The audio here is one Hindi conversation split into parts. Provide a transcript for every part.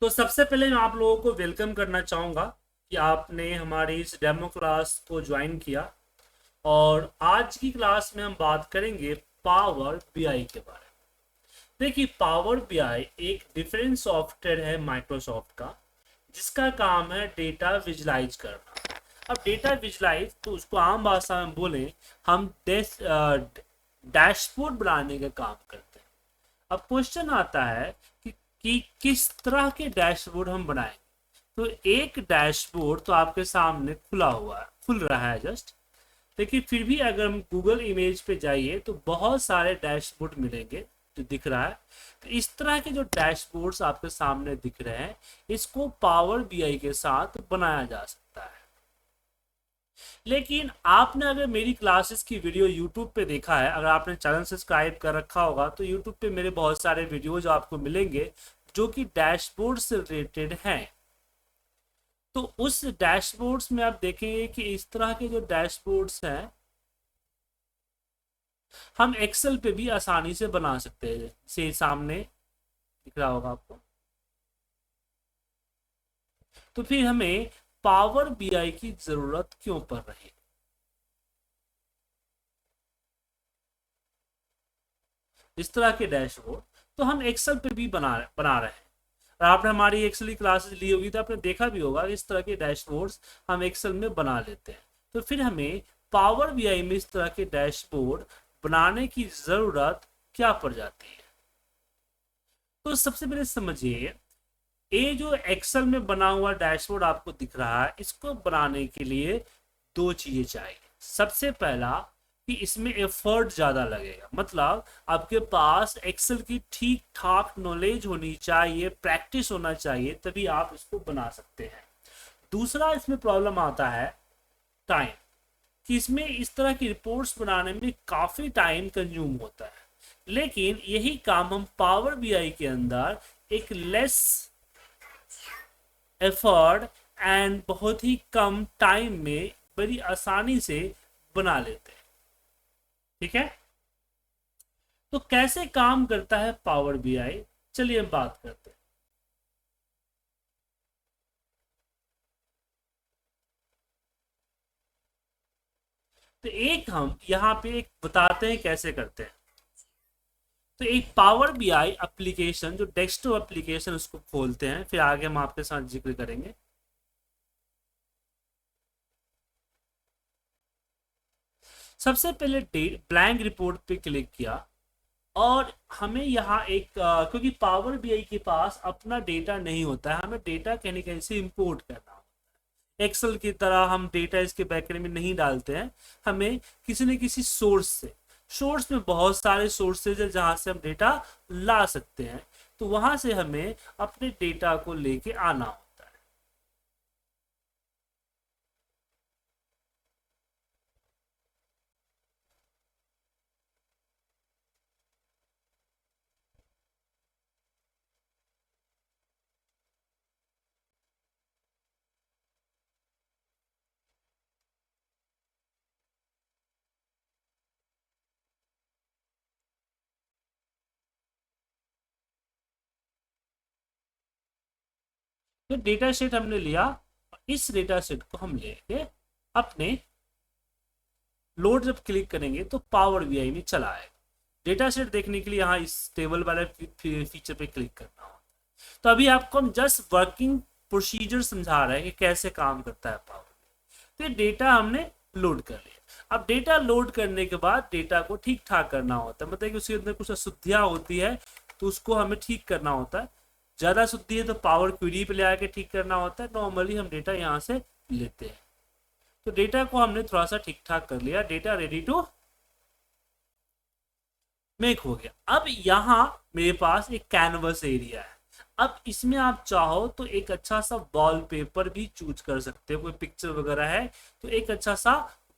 तो सबसे पहले मैं आप लोगों को वेलकम करना चाहूँगा कि आपने हमारी इस डेमो क्लास को ज्वाइन किया। और आज की क्लास में हम बात करेंगे पावर बीआई के बारे में। देखिए, पावर बीआई एक डिफरेंट सॉफ्टवेयर है माइक्रोसॉफ्ट का, जिसका काम है डेटा विजुलाइज करना। अब डेटा विजुलाइज तो उसको आम भाषा में बोले हम डैशबोर्ड बनाने का काम करते हैं। अब क्वेश्चन आता है कि किस तरह के डैशबोर्ड हम बनाएंगे। तो एक डैशबोर्ड तो आपके सामने खुल रहा है जस्ट। लेकिन फिर भी अगर हम गूगल इमेज पे जाइए तो बहुत सारे डैशबोर्ड मिलेंगे जो दिख रहा है। तो इस तरह के जो डैशबोर्ड्स आपके सामने दिख रहे हैं, इसको पावर बीआई के साथ बनाया जा सकता है। लेकिन आपने अगर मेरी क्लासेस की वीडियो यूट्यूब पे देखा है, अगर आपने चैनल सब्सक्राइब कर रखा होगा, तो यूट्यूब पे मेरे बहुत सारे वीडियोज आपको मिलेंगे जो कि डैशबोर्ड से रिलेटेड हैं। तो उस डैशबोर्ड्स में आप देखेंगे कि इस तरह के जो डैशबोर्ड्स हैं, हम एक्सेल पे भी आसानी से बना सकते हैं। से सामने दिख रहा होगा आपको। तो फिर हमें पावर बीआई की जरूरत क्यों पड़ रही है? इस तरह के डैशबोर्ड तो हम एक्सेल पे भी बना रहे हैं। और आपने हमारी एक्सेल की क्लासेस ली होगी तो आपने देखा भी होगा इस तरह के डैशबोर्ड्स हम एक्सेल में बना लेते हैं। तो फिर हमें पावर बीआई में इस तरह के डैशबोर्ड बनाने की जरूरत क्या पड़ जाती है? तो सबसे पहले समझिए, ये जो एक्सेल में बना हुआ डैशबोर्ड आपको दिख रहा है, इसको बनाने के लिए दो चीजें चाहिए। सबसे पहला कि इसमें एफर्ट ज्यादा लगेगा, मतलब आपके पास एक्सेल की ठीक ठाक नॉलेज होनी चाहिए, प्रैक्टिस होना चाहिए, तभी आप इसको बना सकते हैं। दूसरा इसमें प्रॉब्लम आता है टाइम, कि इसमें इस तरह की रिपोर्ट्स बनाने में काफी टाइम कंज्यूम होता है। लेकिन यही काम हम पावर बीआई के अंदर एक लेस एफर्ट एंड बहुत ही कम टाइम में बड़ी आसानी से बना लेते हैं। ठीक है, तो कैसे काम करता है पावर बीआई, चलिए हम बात करते हैं। तो एक हम यहाँ पे एक बताते हैं कैसे करते हैं। तो एक पावर बीआई एप्लीकेशन जो डेस्कटॉप एप्लीकेशन, उसको खोलते हैं, फिर आगे हम आपके साथ जिक्र करेंगे। सबसे पहले ब्लैंक रिपोर्ट पे क्लिक किया और हमें यहाँ एक क्योंकि पावर बीआई के पास अपना डेटा नहीं होता है, हमें डेटा कहीं कहीं से इंपोर्ट करना होता है। एक्सेल की तरह हम डेटा इसके बैकएंड में नहीं डालते हैं, हमें किसी न किसी सोर्स में बहुत सारे सोर्सेज है जहां से हम डेटा ला सकते हैं। तो वहां से हमें अपने डेटा को लेके आना होता है। तो डेटा सेट हमने लिया और इस डेटा सेट को हम लेके अपने लोड जब क्लिक करेंगे तो पावर बीआई में चला आएगा। डेटा सेट देखने के लिए यहाँ इस टेबल वाले फीचर पे क्लिक करना होगा। तो अभी आपको हम जस्ट वर्किंग प्रोसीजर समझा रहे हैं कि कैसे काम करता है पावर। तो ये डेटा हमने लोड कर लिया। अब डेटा लोड करने के बाद डेटा को ठीक ठाक करना होता है, मतलब कि उसके अंदर कुछ अशुद्धियां होती है तो उसको हमें ठीक करना होता है। ज्यादा शुद्धि है तो पावर क्वेरी पे ले आके ठीक करना होता है। नॉर्मली हम डेटा यहाँ से लेते हैं। तो डेटा को हमने थोड़ा सा ठीक ठाक कर लिया, डेटा रेडी टू मेक हो गया। अब यहाँ मेरे पास एक कैनवस एरिया है। अब इसमें आप चाहो तो एक अच्छा सा वॉलपेपर भी चूज कर सकते हो, कोई पिक्चर वगैरह है तो एक अच्छा सा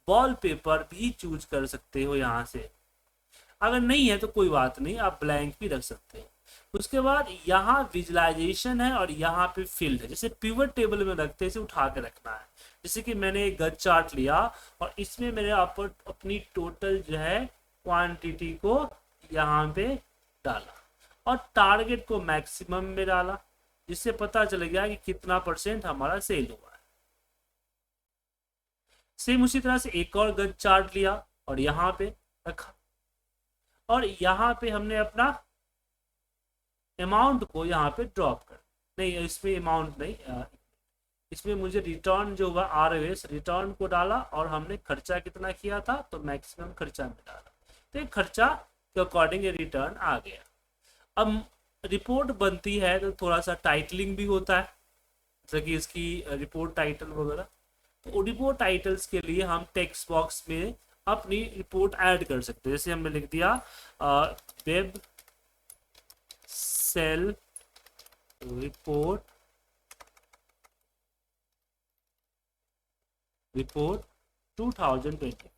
वॉलपेपर भी चूज कर सकते हो यहाँ से। अगर नहीं है तो कोई बात नहीं, आप ब्लैंक भी रख सकते हो। उसके बाद यहाँ विजुलाइजेशन है और यहाँ पे फील्ड है। जैसे पिवट टेबल में रखते हैं, इसे उठा के रखना है। जैसे कि मैंने एक गज चार्ट लिया और इसमें मैंने अपनी टोटल जो है क्वांटिटी को यहाँ पे डाला और टारगेट को मैक्सिमम में डाला। जिससे पता चल गया कि कितना % हमारा सेल हुआ है। सेम उसी तरह से एक और गन चार्ट लिया और यहाँ पे रखा, और यहाँ पे हमने अपना अमाउंट को यहाँ पे ड्रॉप कर, नहीं इसमें अमाउंट नहीं, इसमें मुझे रिटर्न जो हुआ ROS रिटर्न को डाला, और हमने खर्चा कितना किया था तो मैक्सिमम खर्चा में डाला, तो ये खर्चा के अकॉर्डिंग ये रिटर्न आ गया। अब रिपोर्ट बनती है तो थोड़ा सा टाइटलिंग भी होता है, जैसे कि इसकी रिपोर्ट टाइटल वगैरह, तो रिपोर्ट टाइटल्स के लिए हम टेक्स्ट बॉक्स में अपनी रिपोर्ट ऐड कर सकते हैं। जैसे हमने लिख दिया वेब सेल रिपोर्ट 2025,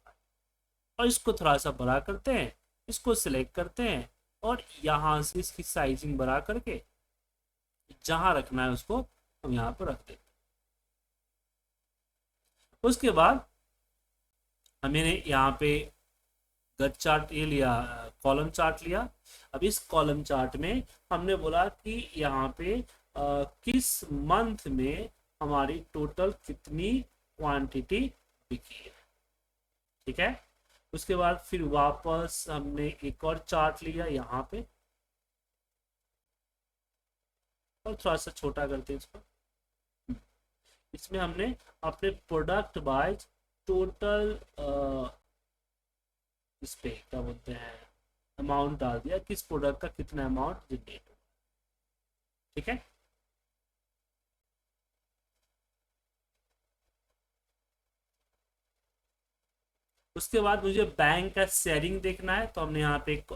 और इसको थोड़ा सा बड़ा करते हैं, इसको सिलेक्ट करते हैं, और यहाँ से इसकी साइजिंग बढ़ा करके जहाँ रखना है उसको हम यहाँ पर रख देते हैं। उसके बाद हमने यहाँ पे गट चार्ट ये लिया, कॉलम चार्ट लिया। अब इस कॉलम चार्ट में हमने बोला कि यहाँ पे किस मंथ में हमारी टोटल कितनी क्वांटिटी बिकी है, ठीक है। उसके बाद फिर वापस हमने एक और चार्ट लिया यहाँ पे, और थोड़ा सा छोटा करते हैं इसको। इसमें हमने अपने प्रोडक्ट वाइज टोटल इस पे क्या बोलते हैं अमाउंट डाल दिया, किस प्रोडक्ट का कितना अमाउंट जनरेट हुआ, ठीक है। उसके बाद मुझे बैंक का शेयरिंग देखना है, तो हमने यहाँ पे एक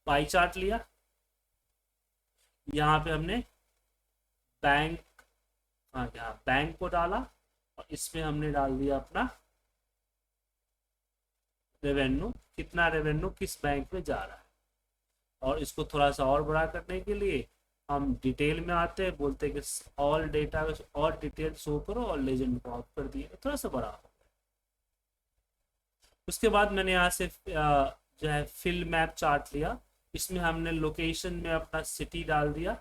पाई चार्ट लिया, यहाँ पे हमने बैंक, हाँ यहाँ बैंक को डाला, और इसमें हमने डाल दिया अपना रेवेन्यू, कितना रेवेन्यू किस बैंक में जा रहा है। और इसको थोड़ा सा और बड़ा करने के लिए हम डिटेल में आते हैं, बोलते हैं कि ऑल डेटा और डिटेल शो करो, और लेजेंड को ऑफ कर दिए, थोड़ा सा बड़ा हो। उसके बाद मैंने यहाँ से जो है फिल मैप चार्ट लिया, इसमें हमने लोकेशन में अपना सिटी डाल दिया,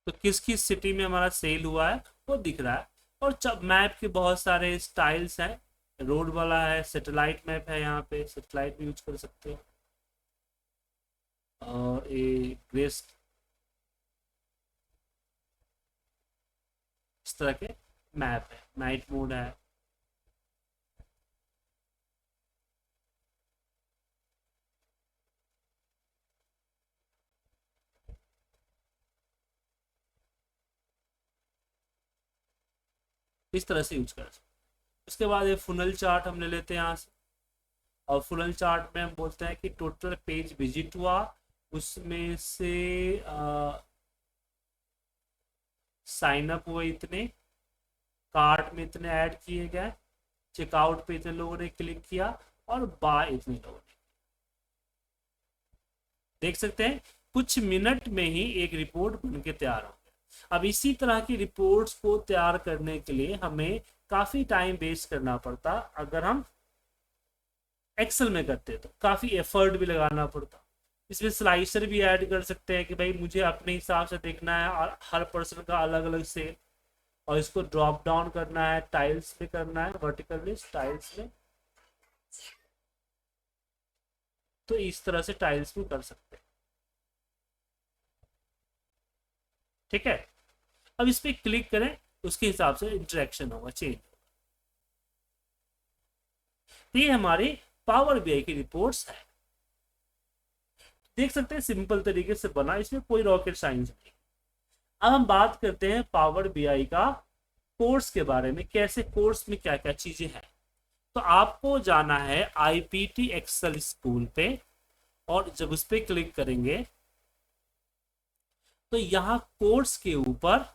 तो किस किस सिटी में हमारा सेल हुआ है वो दिख रहा है। और मैप के बहुत सारे स्टाइल्स हैं, रोड वाला है, सैटेलाइट मैप है, यहाँ पे सैटेलाइट भी यूज कर सकते हो, और ये ग्रेस, इस तरह के मैप है, नाइट मोड है। इस तरह से यूज कर सकते। उसके बाद ये फुनल चार्ट हमने लेते हैं यहाँ से, और फुनल चार्ट में हम बोलते हैं कि टोटल पेज विजिट हुआ, उसमें से साइन अप हुए इतने, कार्ट में इतने ऐड किए गए, चेकआउट पे इतने लोगों ने क्लिक किया, और बाय इतने लोगों ने। देख सकते हैं कुछ मिनट में ही एक रिपोर्ट बन के तैयार हो गया। अब इसी तरह की रिपोर्ट्स को तैयार करने के लिए हमें काफी टाइम वेस्ट करना पड़ता, अगर हम एक्सेल में करते तो काफी एफर्ट भी लगाना पड़ता। इसमें स्लाइसर भी ऐड कर सकते हैं कि भाई मुझे अपने हिसाब से देखना है, और हर पर्सन का अलग अलग सेल, और इसको ड्रॉप डाउन करना है, टाइल्स में करना है, वर्टिकल लिस्ट टाइल्स में, तो इस तरह से टाइल्स में कर सकते हैं, ठीक है। अब इस पर क्लिक करें, उसके हिसाब से इंटरेक्शन होगा, चेंज होगा। तो ये हमारी पावर बीआई की रिपोर्ट्स है, देख सकते हैं सिंपल तरीके से बना, इसमें कोई रॉकेट साइंस नहीं। अब हम बात करते हैं पावर बीआई का कोर्स के बारे में, कैसे कोर्स में क्या क्या चीजें हैं। तो आपको जाना है आईपीटी एक्सेल स्कूल पे, और जब उस पर क्लिक करेंगे तो यहाँ कोर्स के ऊपर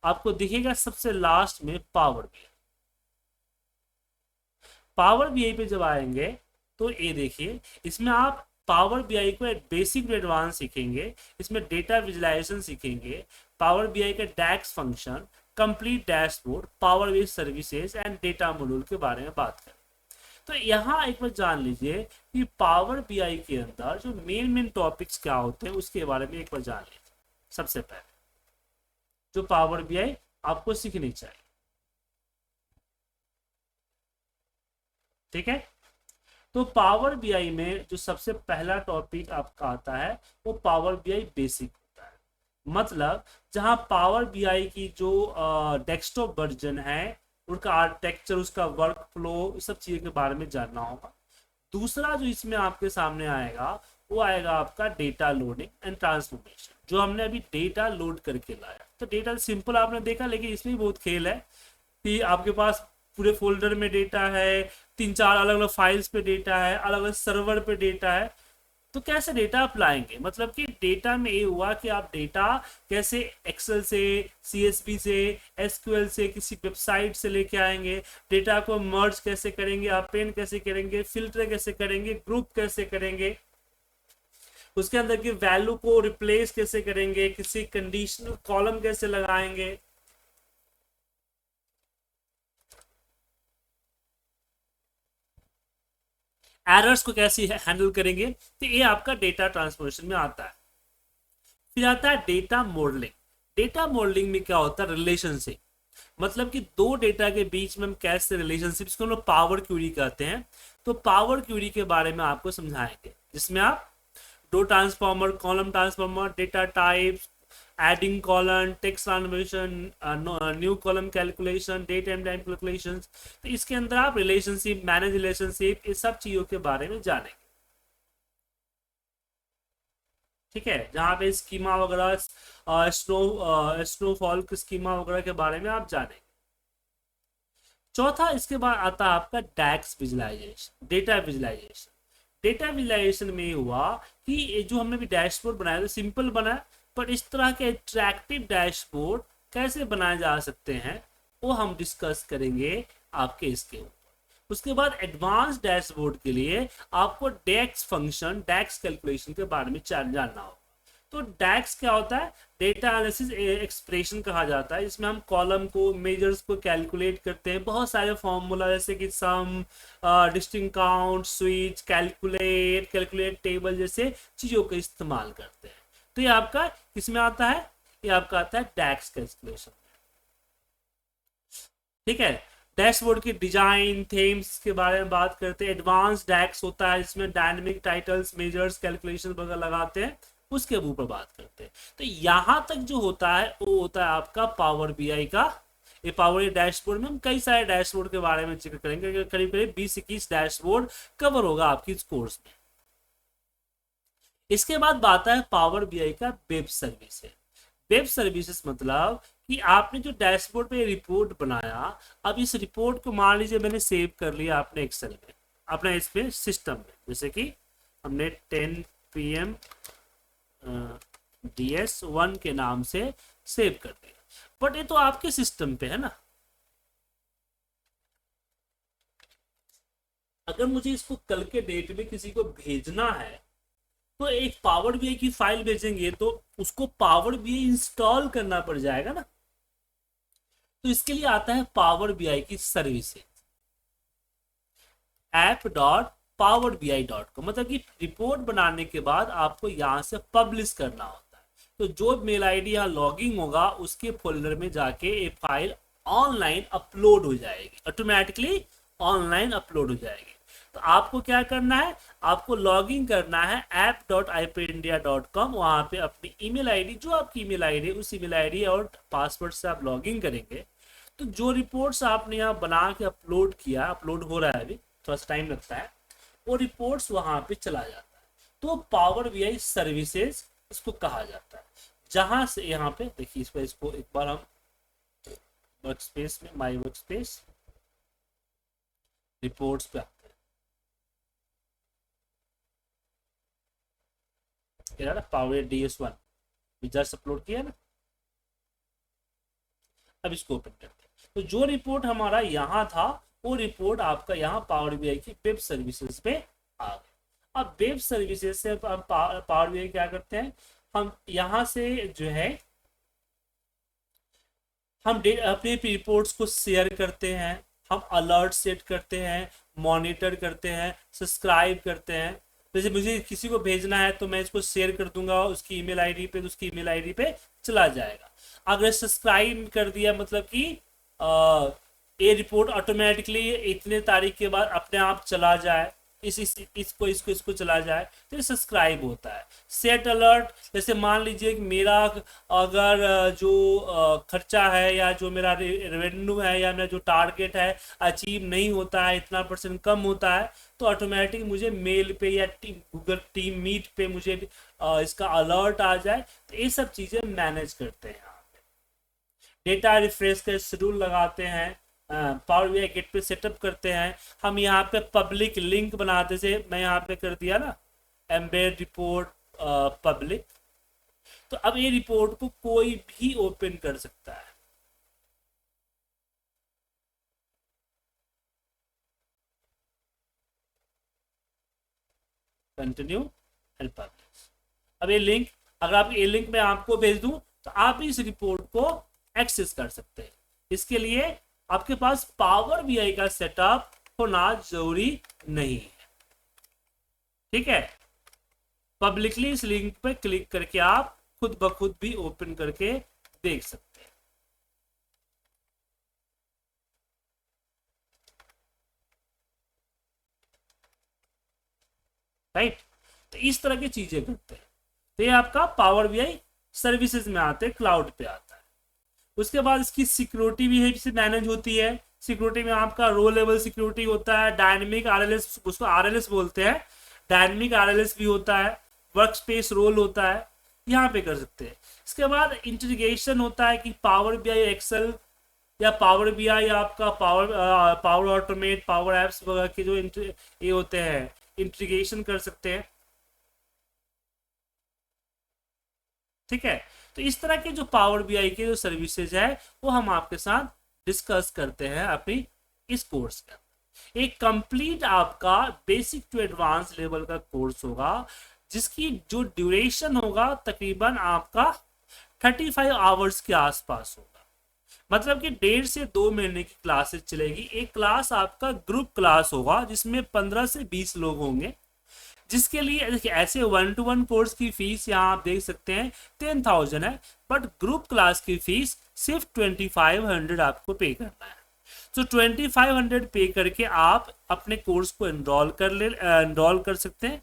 आपको दिखेगा सबसे लास्ट में पावर बीआई। पावर बीआई पे जब आएंगे तो ये देखिए, इसमें आप पावर बीआई को बेसिक टू एडवांस सीखेंगे, इसमें डेटा विजुलाइजेशन सीखेंगे, पावर बीआई का DAX function, complete dashboard, power based services and data module के बारे में बात करें। तो यहाँ एक बार जान लीजिए कि पावर बीआई के अंदर जो मेन टॉपिक्स क्या होते हैं उसके बारे में एक बार जान लीजिए। सबसे पहले जो पावर बीआई आपको सीखनी चाहिए, ठीक है। तो पावर बीआई में जो सबसे पहला टॉपिक आपका आता है वो पावर बीआई बेसिक होता है। मतलब जहां पावर बीआई की जो डेस्कटॉप वर्जन है, उसका आर्किटेक्चर, उसका वर्क फ्लो, सब चीज़ों के बारे में जानना होगा। दूसरा जो इसमें आपके सामने आएगा वो आएगा आपका डेटा लोडिंग एंड ट्रांसफॉर्मेशन, जो हमने अभी डेटा लोड करके लाया। तो डेटा सिंपल आपने देखा, लेकिन इसमें बहुत खेल है कि आपके पास पूरे फोल्डर में डेटा है, 3-4 अलग अलग फाइल्स पे डेटा है, अलग अलग सर्वर पे डेटा है। तो कैसे डेटा आप लाएंगे, मतलब कि डेटा में ये हुआ कि आप डेटा कैसे एक्सेल से, सीएसवी से, एसक्यूएल से, किसी वेबसाइट से लेके आएंगे, डेटा को मर्ज कैसे करेंगे, अपेंड कैसे करेंगे, फिल्टर कैसे करेंगे, ग्रुप कैसे करेंगे, उसके अंदर की वैल्यू को रिप्लेस कैसे करेंगे, किसी कंडीशनल कॉलम कैसे लगाएंगे, एरर्स को कैसे हैंडल करेंगे। तो ये आपका डेटा ट्रांसफॉर्मेशन में आता है। फिर आता है डेटा मॉडलिंग। डेटा मॉडलिंग में क्या होता है, रिलेशनशिप, मतलब कि दो डेटा के बीच में हम कैसे रिलेशनशिप, इसको हम लोग पावर क्यूरी कहते हैं। तो पावर क्यूरी के बारे में आपको समझाएंगे, जिसमें आप row transformer, column transformer, data types, adding column, text transformation, new column calculation, date and time calculation. तो इसके अंदर आप रिलेशनशिप, मैनेज रिलेशनशिप, इस सब चीजों के बारे में जानेंगे, ठीक है। जहाँ पे स्कीमा वगैरह, स्नोफॉल के स्कीमा वगैरह के बारे में आप जानेंगे। चौथा इसके बाद आता है आपका DAX visualization, data visualization. Data visualization में हुआ कि ये जो हमने भी डैशबोर्ड बनाया तो सिंपल बना, पर इस तरह के अट्रैक्टिव डैशबोर्ड कैसे बनाए जा सकते हैं वो हम डिस्कस करेंगे आपके इसके ऊपर। उसके बाद एडवांस डैशबोर्ड के लिए आपको डैक्स फंक्शन, डैक्स कैलकुलेशन के बारे में जानना होगा। तो डैक्स क्या होता है, डेटा एनालिसिस एक्सप्रेशन कहा जाता है, इसमें हम कॉलम को, मेजर्स को कैलकुलेट करते हैं, बहुत सारे फॉर्मूला जैसे कि sum, distinct count, switch, calculate, calculate table जैसे चीजों का इस्तेमाल करते हैं। तो ये आपका किसमें आता है, ये आपका आता है डैक्स कैलकुलेशन, ठीक है। डैशबोर्ड की डिजाइन, थीम्स के बारे में बात करते हैं। एडवांस डैक्स होता है, इसमें डायनेमिक टाइटल्स, मेजर्स, कैलकुलेशन वगैरह लगाते हैं, उसके ऊपर बात करते हैं। तो यहां तक जो होता है वो होता है आपका पावर बीआई का। ये पावर डैशबोर्ड में हम कई सारे डैशबोर्ड के बारे में जिक्र करेंगे, करीब करीब 20-21 डैशबोर्ड कवर होगा आपकी इस कोर्स में। इसके बाद बात है पावर बीआई का वेब सर्विसेज। वेब सर्विसेज मतलब कि आपने जो डैशबोर्ड पे रिपोर्ट बनाया, अब इस रिपोर्ट को मान लीजिए मैंने सेव कर लिया आपने एक्सेल में, अपने इस पे सिस्टम में, जैसे कि हमने 10 PM DS1 के नाम से सेव कर दिया, बट ये तो आपके सिस्टम पे है ना। अगर मुझे इसको कल के डेट में किसी को भेजना है तो एक पावर बीआई की फाइल भेजेंगे तो उसको पावर बीआई इंस्टॉल करना पड़ जाएगा ना। तो इसके लिए आता है पावर बीआई की सर्विसेज, app.powerbi.com, मतलब कि रिपोर्ट बनाने के बाद आपको यहां से पब्लिश करना होता है। तो जो मेल आईडी यहाँ लॉगिंग होगा उसके फोल्डर में जाके ये फाइल ऑनलाइन अपलोड हो जाएगी, ऑटोमेटिकली ऑनलाइन अपलोड हो जाएगी। तो आपको क्या करना है, आपको लॉगिंग करना है app.ipindia.com, वहां पे अपनी ईमेल आईडी, जो आपकी ईमेल आईडी उस ईमेल आईडी और पासवर्ड से आप लॉगिंग करेंगे। तो जो रिपोर्ट्स आपने यहाँ बना के अपलोड किया, अपलोड हो रहा है, अभी थोड़ा सा टाइम लगता है, वो रिपोर्ट्स वहां पे चला जाता है। तो पावर बीआई सर्विसेज इसको कहा जाता है। जहां से यहाँ पे देखिए, इसको एक बार हम वर्क स्पेस में, माई वर्क स्पेस, रिपोर्ट्स पे आते हैं, पावर DS1 जस्ट अपलोड किया ना। अब इसको ओपन करते हैं। तो जो रिपोर्ट हमारा यहाँ था वो रिपोर्ट आपका यहाँ पावर बीआई की वेब सर्विसेज पे आ गई। अब वेब सर्विसेज से हम पावर बीआई क्या करते हैं, हम यहाँ से जो है हम अपने रिपोर्ट्स को शेयर करते हैं, हम अलर्ट सेट करते हैं, मॉनिटर करते हैं, सब्सक्राइब करते हैं। जैसे मुझे किसी को भेजना है तो मैं इसको शेयर कर दूंगा उसकी ईमेल आईडी पे, तो उसकी ईमेल आईडी पे चला जाएगा। अगर सब्सक्राइब कर दिया मतलब कि ये रिपोर्ट ऑटोमेटिकली इतने तारीख के बाद अपने आप चला जाए, इसको चला जाए, तो ये सब्सक्राइब होता है। सेट अलर्ट, जैसे मान लीजिए कि मेरा अगर जो खर्चा है या जो मेरा रेवेन्यू है या मेरा जो टारगेट है अचीव नहीं होता है, इतना % कम होता है, तो ऑटोमेटिक मुझे मेल पे या गूगल टीम मीट पे मुझे इसका अलर्ट आ जाए। तो ये सब चीज़ें मैनेज करते हैं। यहाँ पे डेटा रिफ्रेश का शेड्यूल लगाते हैं, पावर बीआई गेट पे सेटअप करते हैं। हम यहाँ पे पब्लिक लिंक बनाते, से मैं यहाँ पे कर दिया ना एम्बेड रिपोर्ट पब्लिक, तो अब ये रिपोर्ट को कोई भी ओपन कर सकता है। Continue and publish. अब ये लिंक, अगर आप ये लिंक मैं आपको भेज दूं तो आप इस रिपोर्ट को एक्सेस कर सकते हैं। इसके लिए आपके पास पावर बीआई का सेटअप होना जरूरी नहीं है। ठीक है, पब्लिकली इस लिंक पे क्लिक करके आप खुद ब खुद भी ओपन करके देख सकते हैं। राइट, तो इस तरह की चीजें करते हैं। तो ये आपका पावर बीआई सर्विसेज में आते हैं, क्लाउड पे आता है। उसके बाद इसकी सिक्योरिटी भी है, मैनेज होती है। सिक्योरिटी में आपका रो लेवल सिक्योरिटी होता है, डायनेमिक आरएलएस, उसको आरएलएस बोलते हैं, डायनेमिक आरएलएस भी होता है, वर्क स्पेस रोल होता है, यहाँ पे कर सकते हैं। इसके बाद इंटीग्रेशन होता है कि पावर बीआई एक्सेल या पावर बीआई आपका पावर ऑटोमेट, पावर एप्स वगैरह के जो ये होते हैं इंटीग्रेशन कर सकते हैं। ठीक है, तो इस तरह के जो पावर बीआई के जो सर्विसेज है वो हम आपके साथ डिस्कस करते हैं अपनी इस कोर्स का। एक कंप्लीट आपका बेसिक टू एडवांस लेवल का कोर्स होगा, जिसकी जो ड्यूरेशन होगा तकरीबन आपका 35 आवर्स के आसपास होगा। मतलब कि 1.5 से 2 महीने की क्लासेस चलेगी। एक क्लास आपका ग्रुप क्लास होगा जिसमें 15 से 20 लोग होंगे, जिसके लिए देखिए ऐसे 1-to-1 कोर्स की फीस यहाँ आप देख सकते हैं 10,000 है, बट ग्रुप क्लास की फीस सिर्फ 2500 आपको पे करना है। तो 2500 पे करके आप अपने कोर्स को एनरोल कर सकते हैं।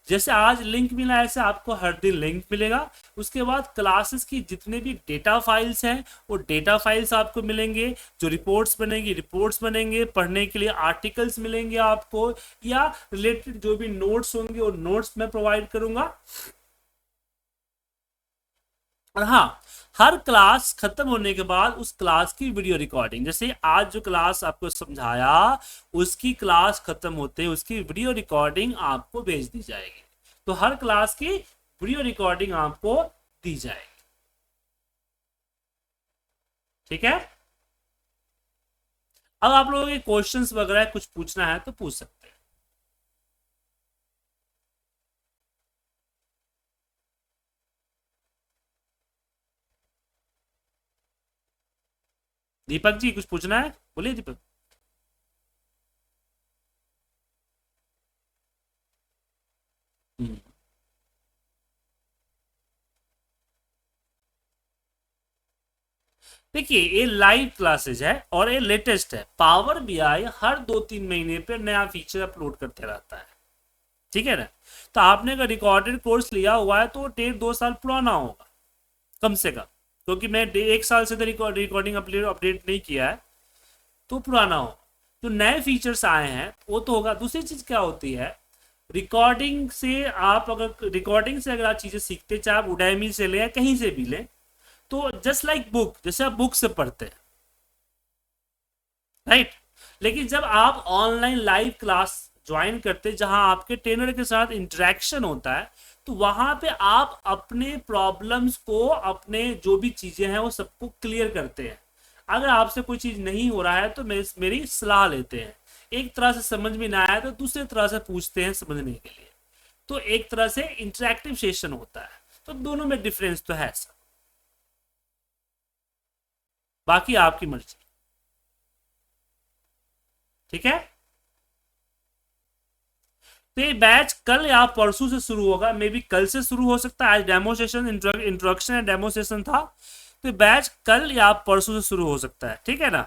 जैसे आज लिंक मिला ऐसे आपको हर दिन लिंक मिलेगा। उसके बाद क्लासेस की जितने भी डेटा फाइल्स हैं वो डेटा फाइल्स आपको मिलेंगे, जो रिपोर्ट्स बनेंगे, पढ़ने के लिए आर्टिकल्स मिलेंगे आपको, या रिलेटेड जो भी नोट्स होंगे वो नोट्स मैं प्रोवाइड करूंगा। और हाँ, हर क्लास खत्म होने के बाद उस क्लास की वीडियो रिकॉर्डिंग, जैसे आज जो क्लास आपको समझाया उसकी क्लास खत्म होते उसकी वीडियो रिकॉर्डिंग आपको भेज दी जाएगी। तो हर क्लास की वीडियो रिकॉर्डिंग आपको दी जाएगी। ठीक है, अब आप लोगों के क्वेश्चंस वगैरह कुछ पूछना है तो पूछ सकते हैं। दीपक जी कुछ पूछना है, बोलिए दीपक। देखिए ये लाइव क्लासेज है और ये लेटेस्ट है। पावर बीआई हर 2-3 महीने पे नया फीचर अपलोड करते रहता है। ठीक है ना, तो आपने अगर रिकॉर्डेड कोर्स लिया हुआ है तो 1.5-2 साल पुराना होगा कम से कम, क्योंकि मैं 1 साल से तो रिकॉर्डिंग अपडेट नहीं किया है, तो पुराना होगा। तो नए फीचर्स आए हैं वो तो होगा। दूसरी चीज क्या होती है, रिकॉर्डिंग से अगर आप चीजें सीखते, चाहे आप उडैमी से लें या कहीं से भी लें, तो जस्ट लाइक बुक, जैसे आप बुक से पढ़ते हैं, राइट। लेकिन जब आप ऑनलाइन लाइव क्लास ज्वाइन करते हैं जहां आपके ट्रेनर के साथ इंटरेक्शन होता है, तो वहां पे आप अपने प्रॉब्लम्स को, अपने जो भी चीजें हैं वो सबको क्लियर करते हैं। अगर आपसे कोई चीज नहीं हो रहा है तो मेरी सलाह लेते हैं, एक तरह से समझ में ना आया तो दूसरे तरह से पूछते हैं समझने के लिए। तो एक तरह से इंटरेक्टिव सेशन होता है। तो दोनों में डिफरेंस तो है सर, बाकी आपकी मर्जी। ठीक है, तो ये बैच कल या परसों से शुरू होगा, मे बी कल से शुरू हो सकता है। आज demo session, introduction and demo session था, तो बैच कल या परसों से शुरू हो सकता है। ठीक है ना।